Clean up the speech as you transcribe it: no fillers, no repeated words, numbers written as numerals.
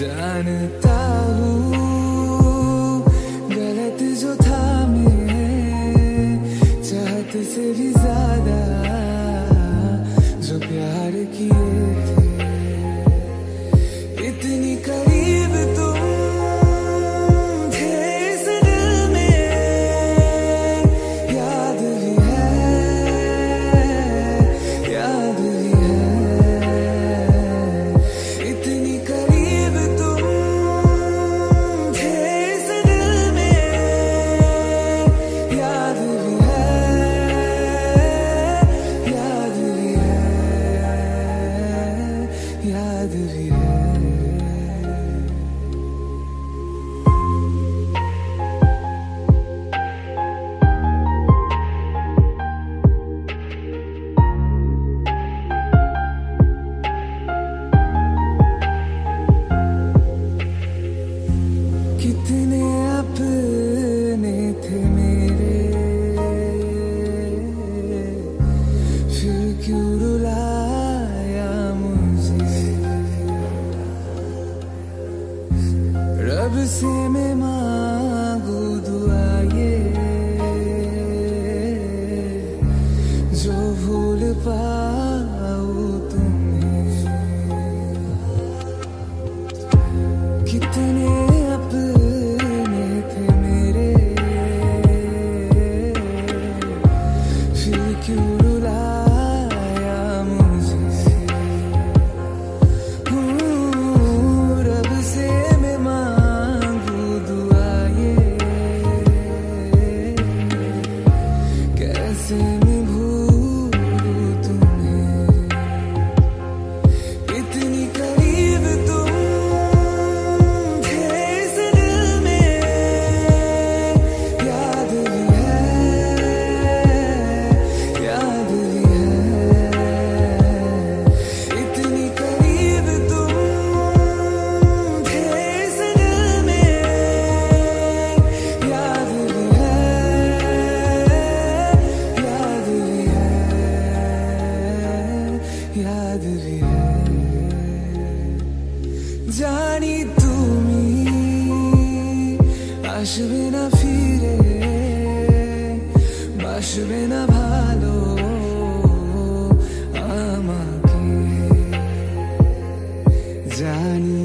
जानता हूँ गलत जो था मैं चाहत से भी ज्यादा जो प्यार किए थे इतनी करीब तुम थे इस दिल में याद भी है याद भी है इतनी करीब तुम थे इस दिल में याद भी है याद भी है याद भी है कितने अपने थे मेरे फिर क्यों रुलाया मुझे रब से मैं मांगू दुआ ये जो भूल पाऊं तुम्हें कितने अपने थे मेरे फिर क्यों रुलाया मुझे रब से मैं मांगू दुआ ये कैसे मैं भूलूं तुम्हें इतनी करीब तुम थे इस दिल में याद भी है याद भी है इतनी करीब तुम थे इस दिल में याद भी है याद भी है याद भी है জানি তুমি আসবে না ফিরে বাসবে না ভালো আমাকে জানি